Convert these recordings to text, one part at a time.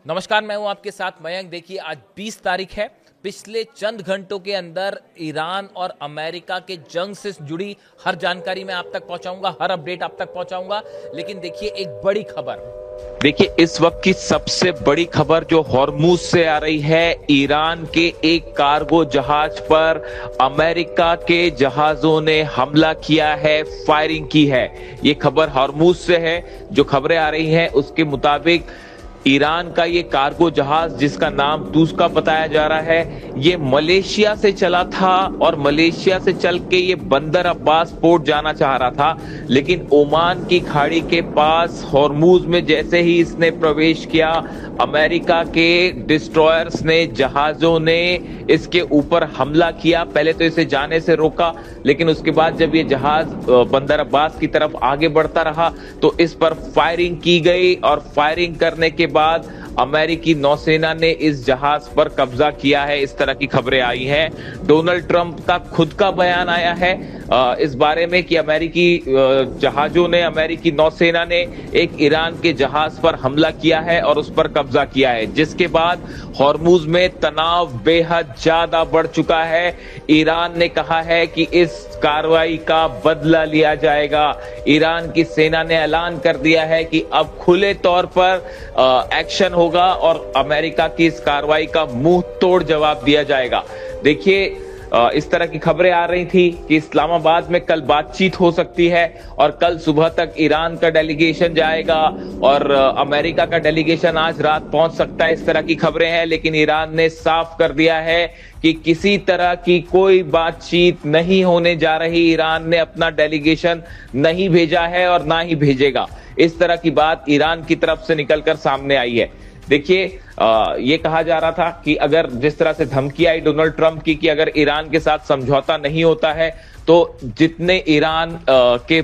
नमस्कार, मैं हूं आपके साथ मयंक। देखिए, आज 20 तारीख है। पिछले चंद घंटों के अंदर ईरान और अमेरिका के जंग से जुड़ी हर जानकारी मैं आप तक पहुंचाऊंगा, हर अपडेट आप तक पहुंचाऊंगा। लेकिन देखिए, एक बड़ी खबर। देखिए, इस वक्त की सबसे बड़ी खबर जो हॉर्मूज से आ रही है, ईरान के एक कार्गो जहाज पर अमेरिका के जहाजों ने हमला किया है, फायरिंग की है। ये खबर हॉर्मूज से है। जो खबरें आ रही हैं उसके मुताबिक ईरान का ये कार्गो जहाज, जिसका नाम तूस्का बताया जा रहा है, ये मलेशिया से चला था और मलेशिया से चल के ये बंदर अब्बास पोर्ट जाना चाह रहा था। लेकिन ओमान की खाड़ी के पास हॉर्मूज में जैसे ही इसने प्रवेश किया, अमेरिका के डिस्ट्रॉयर्स ने, जहाजों ने इसके ऊपर हमला किया। पहले तो इसे जाने से रोका, लेकिन उसके बाद जब ये जहाज बंदर अब्बास की तरफ आगे बढ़ता रहा तो इस पर फायरिंग की गई और फायरिंग करने के बाद अमेरिकी नौसेना ने इस जहाज पर कब्जा किया है। इस तरह की खबरें आई हैं। डोनाल्ड ट्रंप का खुद का बयान आया है इस बारे में कि अमेरिकी जहाजों ने, अमेरिकी नौसेना ने एक ईरान के जहाज पर हमला किया है और उस पर कब्जा किया है, जिसके बाद हॉर्मूज में तनाव बेहद ज्यादा बढ़ चुका है। ईरान ने कहा है कि इस कार्रवाई का बदला लिया जाएगा। ईरान की सेना ने ऐलान कर दिया है कि अब खुले तौर पर एक्शन होगा और अमेरिका की इस कार्रवाई का मुंह तोड़ जवाब दिया जाएगा। देखिए, इस तरह की खबरें आ रही थी कि इस्लामाबाद में कल बातचीत हो सकती है और कल सुबह तक ईरान का डेलीगेशन जाएगा और अमेरिका का डेलीगेशन आज रात पहुंच सकता है। इस तरह की खबरें हैं, लेकिन ईरान ने साफ कर दिया है कि किसी तरह की कोई बातचीत नहीं होने जा रही। ईरान ने अपना डेलीगेशन नहीं भेजा है और ना ही भेजेगा। इस तरह की बात ईरान की तरफ से निकलकर सामने आई है। देखिए, ये कहा जा रहा था कि अगर जिस तरह से धमकी आई डोनाल्ड ट्रंप की कि अगर ईरान के साथ समझौता नहीं होता है तो जितने ईरान के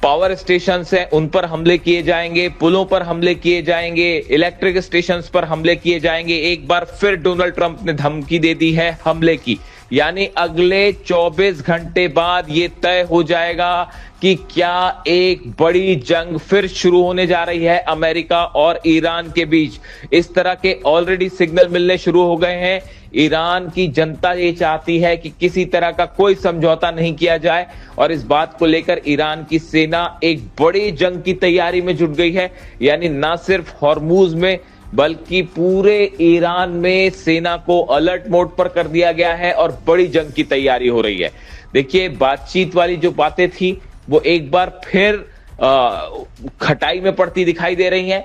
पावर स्टेशन हैं उन पर हमले किए जाएंगे, पुलों पर हमले किए जाएंगे, इलेक्ट्रिक स्टेशन पर हमले किए जाएंगे। एक बार फिर डोनाल्ड ट्रंप ने धमकी दे दी है हमले की। यानी अगले 24 घंटे बाद ये तय हो जाएगा कि क्या एक बड़ी जंग फिर शुरू होने जा रही है अमेरिका और ईरान के बीच। इस तरह के ऑलरेडी सिग्नल मिलने शुरू हो गए हैं। ईरान की जनता ये चाहती है कि किसी तरह का कोई समझौता नहीं किया जाए और इस बात को लेकर ईरान की सेना एक बड़ी जंग की तैयारी में जुट गई है। यानी ना सिर्फ हॉर्मूज में बल्कि पूरे ईरान में सेना को अलर्ट मोड पर कर दिया गया है और बड़ी जंग की तैयारी हो रही है। देखिए, बातचीत वाली जो बातें थी वो एक बार फिर खटाई में पड़ती दिखाई दे रही हैं।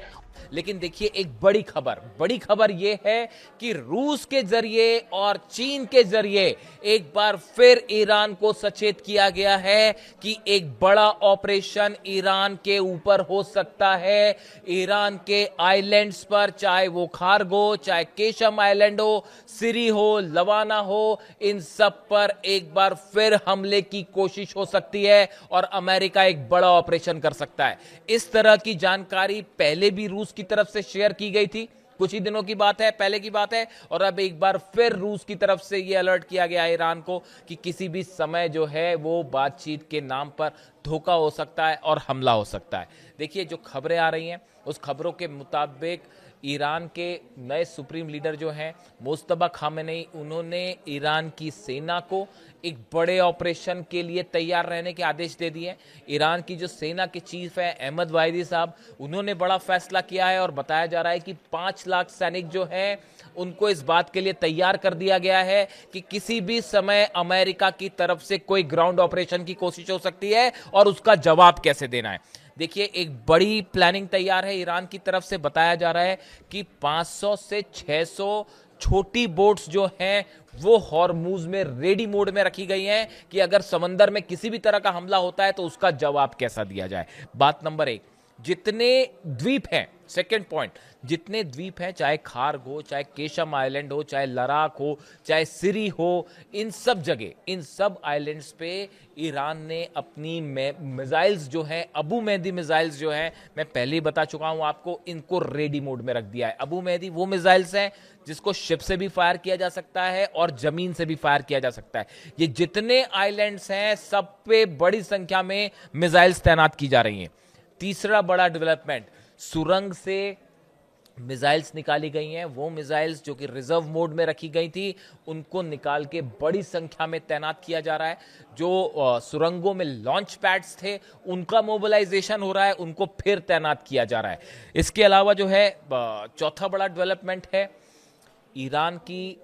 लेकिन देखिए, एक बड़ी खबर यह है कि रूस के जरिए और चीन के जरिए एक बार फिर ईरान को सचेत किया गया है कि एक बड़ा ऑपरेशन ईरान के ऊपर हो सकता है। ईरान के आइलैंड्स पर, चाहे वो खारगो, चाहे केशम आइलैंड हो, सिरी हो, लवाना हो, इन सब पर एक बार फिर हमले की कोशिश हो सकती है और अमेरिका एक बड़ा ऑपरेशन कर सकता है। इस तरह की जानकारी पहले भी रूस की तरफ से शेयर की गई थी, कुछ ही दिनों की बात है, पहले की बात है। और अब एक बार फिर रूस की तरफ से यह अलर्ट किया गया है ईरान को कि किसी भी समय जो है वो बातचीत के नाम पर धोखा हो सकता है और हमला हो सकता है। देखिए, जो खबरें आ रही हैं उस खबरों के मुताबिक ईरान के नए सुप्रीम लीडर जो हैं मुस्तफा खामेनेई, उन्होंने ईरान की सेना को एक बड़े ऑपरेशन के लिए तैयार रहने के आदेश दे दिए। ईरान की जो सेना के चीफ है अहमद वाहिदी साहब, उन्होंने बड़ा फैसला किया है और बताया जा रहा है कि 5 लाख सैनिक जो हैं उनको इस बात के लिए तैयार कर दिया गया है कि किसी भी समय अमेरिका की तरफ से कोई ग्राउंड ऑपरेशन की कोशिश हो सकती है और उसका जवाब कैसे देना है। देखिए, एक बड़ी प्लानिंग तैयार है ईरान की तरफ से। बताया जा रहा है कि 500 से 600 छोटी बोट्स जो हैं वो हॉर्मूज में रेडी मोड में रखी गई हैं कि अगर समंदर में किसी भी तरह का हमला होता है तो उसका जवाब कैसा दिया जाए। बात नंबर 1, जितने द्वीप हैं, सेकेंड पॉइंट, जितने द्वीप हैं, चाहे खार्ग हो, चाहे केशम आइलैंड हो, चाहे लद्दाख हो, चाहे सिरी हो, इन सब जगह, इन सब आइलैंड्स पे ईरान ने अपनी मिसाइल्स जो हैं, अबू मेहदी मिसाइल्स जो हैं, मैं पहले ही बता चुका हूं आपको, इनको रेडी मोड में रख दिया है। अबू मेहदी वो मिसाइल्स हैं जिसको शिप से भी फायर किया जा सकता है और जमीन से भी फायर किया जा सकता है। ये जितने आइलैंड्स हैं सब पे बड़ी संख्या में मिसाइल्स तैनात की जा रही हैं। तीसरा बड़ा डेवलपमेंट, सुरंग से मिसाइल्स निकाली गई हैं। वो मिसाइल्स जो कि रिजर्व मोड में रखी गई थी, उनको निकाल के बड़ी संख्या में तैनात किया जा रहा है। जो सुरंगों में लॉन्च पैड्स थे, उनका मोबिलाइजेशन हो रहा है, उनको फिर तैनात किया जा रहा है। इसके अलावा जो है चौथा बड़ा डेवलपमेंट है, ईरान की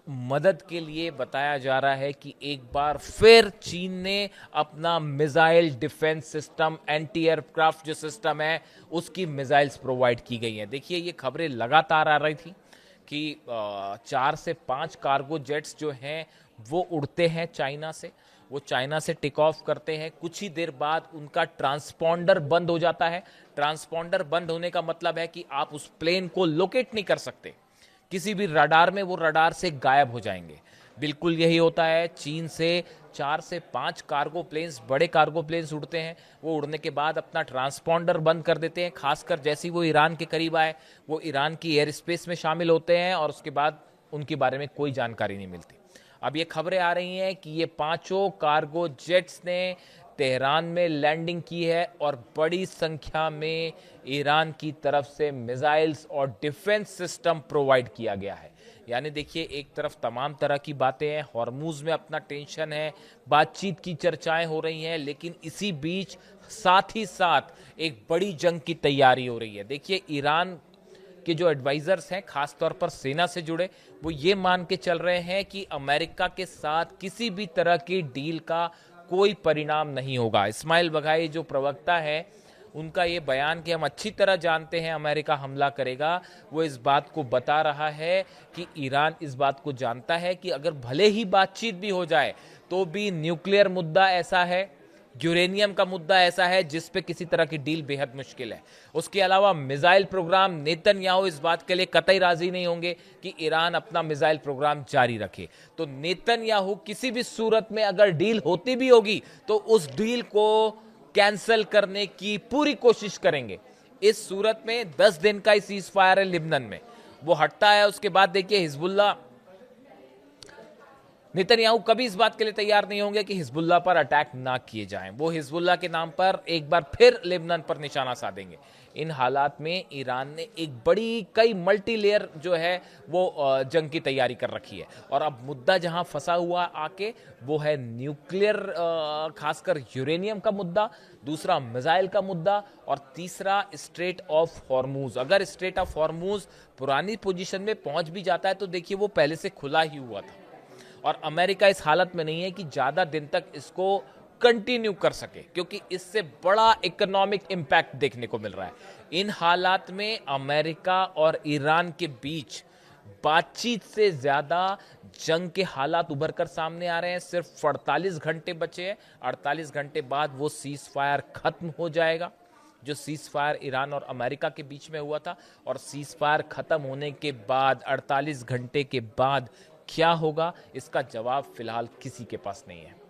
मदद के लिए बताया जा रहा है कि एक बार फिर चीन ने अपना missile defence system, anti aircraft जो सिस्टम है, उसकी मिसाइल्स प्रोवाइड की गई हैं। देखिए, ये खबरें लगातार आ रही थी कि 4 से 5 कार्गो जेट्स जो हैं वो उड़ते हैं चाइना से, वो चाइना से टेक ऑफ करते हैं, कुछ ही देर बाद उनका ट्रांसपॉन्डर बंद हो जाता है। ट्रांसपॉन्डर बंद होने का मतलब है कि आप उस प्लेन को लोकेट नहीं कर सकते, किसी भी रडार में वो रडार से गायब हो जाएंगे। बिल्कुल यही होता है। चीन से 4 से 5 कार्गो प्लेन्स, बड़े कार्गो प्लेन्स उड़ते हैं, वो उड़ने के बाद अपना ट्रांसपॉन्डर बंद कर देते हैं। खासकर जैसे ही वो ईरान के करीब आए, वो ईरान की एयर स्पेस में शामिल होते हैं और उसके बाद उनके बारे में कोई जानकारी नहीं मिलती। अब ये खबरें आ रही हैं कि ये 5 कार्गो जेट्स ने तेहरान में लैंडिंग की है और बड़ी संख्या में ईरान की तरफ से मिसाइल्स और डिफेंस सिस्टम प्रोवाइड किया गया है। यानी देखिए, एक तरफ तमाम तरह की बातें हैं, हॉर्मूज में अपना टेंशन है, बातचीत की चर्चाएं हो रही हैं, लेकिन इसी बीच साथ ही साथ एक बड़ी जंग की तैयारी हो रही है। देखिए, ईरान के जो एडवाइजर्स हैं, खासतौर पर सेना से जुड़े, वो ये मान के चल रहे हैं कि अमेरिका के साथ किसी भी तरह की डील का कोई परिणाम नहीं होगा। इस्माइल बघाई जो प्रवक्ता है, उनका ये बयान कि हम अच्छी तरह जानते हैं अमेरिका हमला करेगा, वो इस बात को बता रहा है कि ईरान इस बात को जानता है कि अगर भले ही बातचीत भी हो जाए तो भी न्यूक्लियर मुद्दा ऐसा है, यूरेनियम का मुद्दा ऐसा है जिस पे किसी तरह की डील बेहद मुश्किल है। उसके अलावा मिसाइल प्रोग्राम, नेतन्याहू इस बात के लिए कतई राजी नहीं होंगे कि ईरान अपना मिसाइल प्रोग्राम जारी रखे। तो नेतन्याहू किसी भी सूरत में अगर डील होती भी होगी तो उस डील को कैंसिल करने की पूरी कोशिश करेंगे। इस सूरत में 10 दिन का ही सीज फायर है लिबनन में, वो हटता है, उसके बाद देखिए हिजबुल्लाह, नेतन्याहू कभी इस बात के लिए तैयार नहीं होंगे कि हिजबुल्लाह पर अटैक ना किए जाएं। वो हिजबुल्लाह के नाम पर एक बार फिर लेबनान पर निशाना साधेंगे। इन हालात में ईरान ने एक बड़ी, कई मल्टी लेयर जो है वो जंग की तैयारी कर रखी है। और अब मुद्दा जहां फंसा हुआ आके वो है न्यूक्लियर, खासकर यूरेनियम का मुद्दा, दूसरा मिसाइल का मुद्दा, और तीसरा स्ट्रेट ऑफ हॉर्मूज। अगर स्ट्रेट ऑफ हॉर्मूज पुरानी पोजीशन में पहुंच भी जाता है तो देखिए वो पहले से खुला ही हुआ था और अमेरिका इस हालत में नहीं है कि ज्यादा दिन तक इसको कंटिन्यू कर सके, क्योंकि इससे बड़ा इकोनॉमिक इंपैक्ट देखने को मिल रहा है। इन हालात में अमेरिका और ईरान के बीच बातचीत से ज्यादा जंग के हालात उभर कर सामने आ रहे हैं। सिर्फ 48 घंटे बचे हैं, 48 घंटे बाद वो सीज फायर खत्म हो जाएगा, जो सीज फायर ईरान और अमेरिका के बीच में हुआ था। और सीज फायर खत्म होने के बाद 48 घंटे के बाद क्या होगा, इसका जवाब फिलहाल किसी के पास नहीं है।